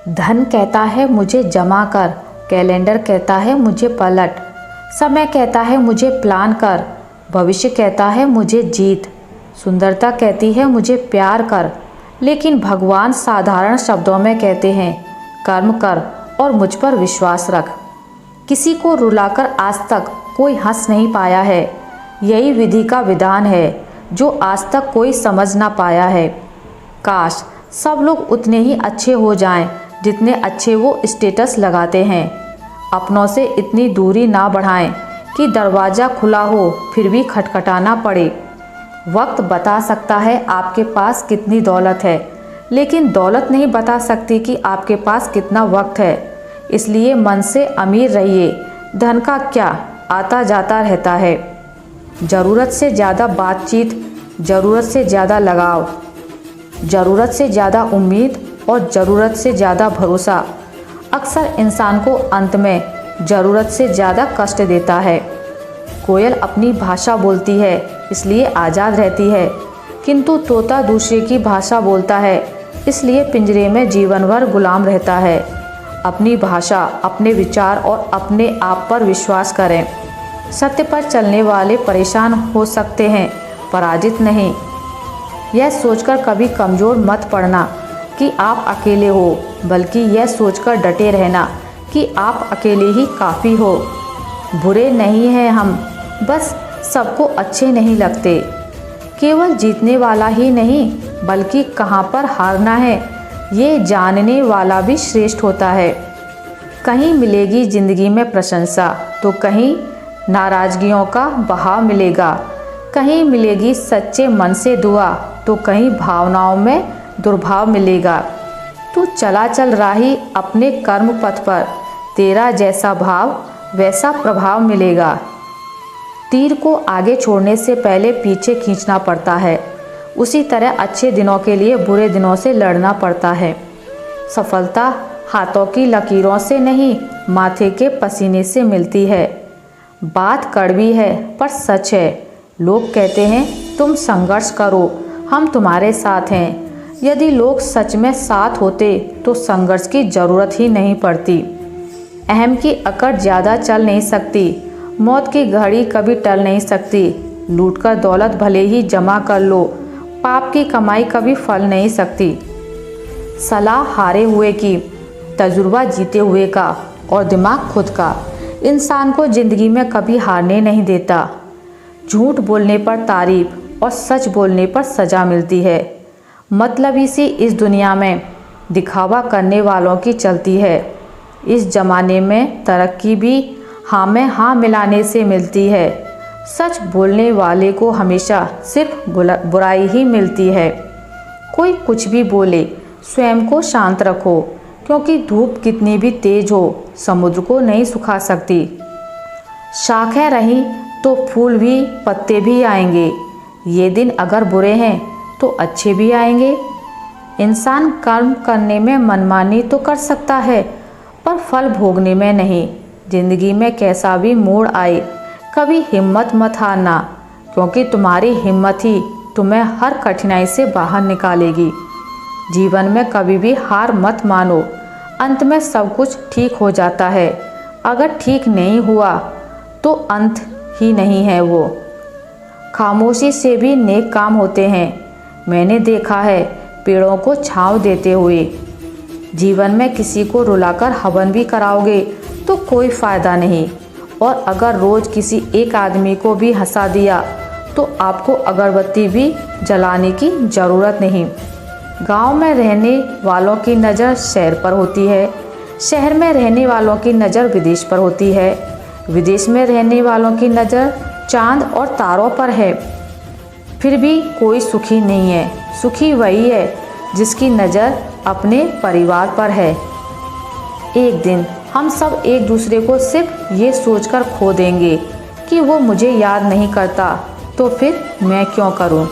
धन कहता है मुझे जमा कर, कैलेंडर कहता है मुझे पलट, समय कहता है मुझे प्लान कर, भविष्य कहता है मुझे जीत, सुंदरता कहती है मुझे प्यार कर। लेकिन भगवान साधारण शब्दों में कहते हैं कर्म कर और मुझ पर विश्वास रख। किसी को रुलाकर आज तक कोई हंस नहीं पाया है। यही विधि का विधान है जो आज तक कोई समझ ना पाया है। काश सब लोग उतने ही अच्छे हो जाएं जितने अच्छे वो स्टेटस लगाते हैं। अपनों से इतनी दूरी ना बढ़ाएं कि दरवाज़ा खुला हो फिर भी खटखटाना पड़े। वक्त बता सकता है आपके पास कितनी दौलत है, लेकिन दौलत नहीं बता सकती कि आपके पास कितना वक्त है। इसलिए मन से अमीर रहिए। धन का क्या, आता जाता रहता है। ज़रूरत से ज़्यादा बातचीत, ज़रूरत से ज़्यादा लगाव, ज़रूरत से ज़्यादा उम्मीद और ज़रूरत से ज़्यादा भरोसा अक्सर इंसान को अंत में ज़रूरत से ज़्यादा कष्ट देता है। कोयल अपनी भाषा बोलती है इसलिए आज़ाद रहती है, किंतु तोता दूसरे की भाषा बोलता है इसलिए पिंजरे में जीवन भर गुलाम रहता है। अपनी भाषा, अपने विचार और अपने आप पर विश्वास करें। सत्य पर चलने वाले परेशान हो सकते हैं, पराजित नहीं। यह सोचकर कभी कमज़ोर मत पड़ना कि आप अकेले हो, बल्कि यह सोचकर डटे रहना कि आप अकेले ही काफ़ी हो। बुरे नहीं हैं हम, बस सबको अच्छे नहीं लगते। केवल जीतने वाला ही नहीं बल्कि कहाँ पर हारना है ये जानने वाला भी श्रेष्ठ होता है। कहीं मिलेगी ज़िंदगी में प्रशंसा तो कहीं नाराज़गियों का बहाव मिलेगा। कहीं मिलेगी सच्चे मन से दुआ तो कहीं भावनाओं में दुर्भाव मिलेगा। तू चला चल राही अपने कर्म पथ पर, तेरा जैसा भाव वैसा प्रभाव मिलेगा। तीर को आगे छोड़ने से पहले पीछे खींचना पड़ता है, उसी तरह अच्छे दिनों के लिए बुरे दिनों से लड़ना पड़ता है। सफलता हाथों की लकीरों से नहीं, माथे के पसीने से मिलती है। बात कड़वी है पर सच है। लोग कहते हैं तुम संघर्ष करो, हम तुम्हारे साथ हैं। यदि लोग सच में साथ होते तो संघर्ष की ज़रूरत ही नहीं पड़ती। अहम की अकड़ ज़्यादा चल नहीं सकती, मौत की घड़ी कभी टल नहीं सकती। लूटकर दौलत भले ही जमा कर लो, पाप की कमाई कभी फल नहीं सकती। सलाह हारे हुए की, तजुर्बा जीते हुए का और दिमाग खुद का इंसान को ज़िंदगी में कभी हारने नहीं देता। झूठ बोलने पर तारीफ और सच बोलने पर सज़ा मिलती है। मतलबी सी इस दुनिया में दिखावा करने वालों की चलती है। इस ज़माने में तरक्की भी हाँ में हाँ मिलाने से मिलती है। सच बोलने वाले को हमेशा सिर्फ बुराई ही मिलती है। कोई कुछ भी बोले, स्वयं को शांत रखो, क्योंकि धूप कितनी भी तेज हो समुद्र को नहीं सुखा सकती। शाखें रहीं तो फूल भी पत्ते भी आएंगे। ये दिन अगर बुरे हैं तो अच्छे भी आएंगे। इंसान कर्म करने में मनमानी तो कर सकता है पर फल भोगने में नहीं। जिंदगी में कैसा भी मोड़ आए कभी हिम्मत मत हारना, क्योंकि तुम्हारी हिम्मत ही तुम्हें हर कठिनाई से बाहर निकालेगी। जीवन में कभी भी हार मत मानो, अंत में सब कुछ ठीक हो जाता है। अगर ठीक नहीं हुआ तो अंत ही नहीं है वो। खामोशी से भी नेक काम होते हैं। मैंने देखा है पेड़ों को छांव देते हुए। जीवन में किसी को रुलाकर हवन भी कराओगे तो कोई फ़ायदा नहीं, और अगर रोज़ किसी एक आदमी को भी हंसा दिया तो आपको अगरबत्ती भी जलाने की ज़रूरत नहीं। गांव में रहने वालों की नज़र शहर पर होती है, शहर में रहने वालों की नज़र विदेश पर होती है, विदेश में रहने वालों की नज़र चांद और तारों पर है। फिर भी कोई सुखी नहीं है। सुखी वही है जिसकी नज़र अपने परिवार पर है। एक दिन हम सब एक दूसरे को सिर्फ ये सोचकर खो देंगे कि वो मुझे याद नहीं करता, तो फिर मैं क्यों करूं।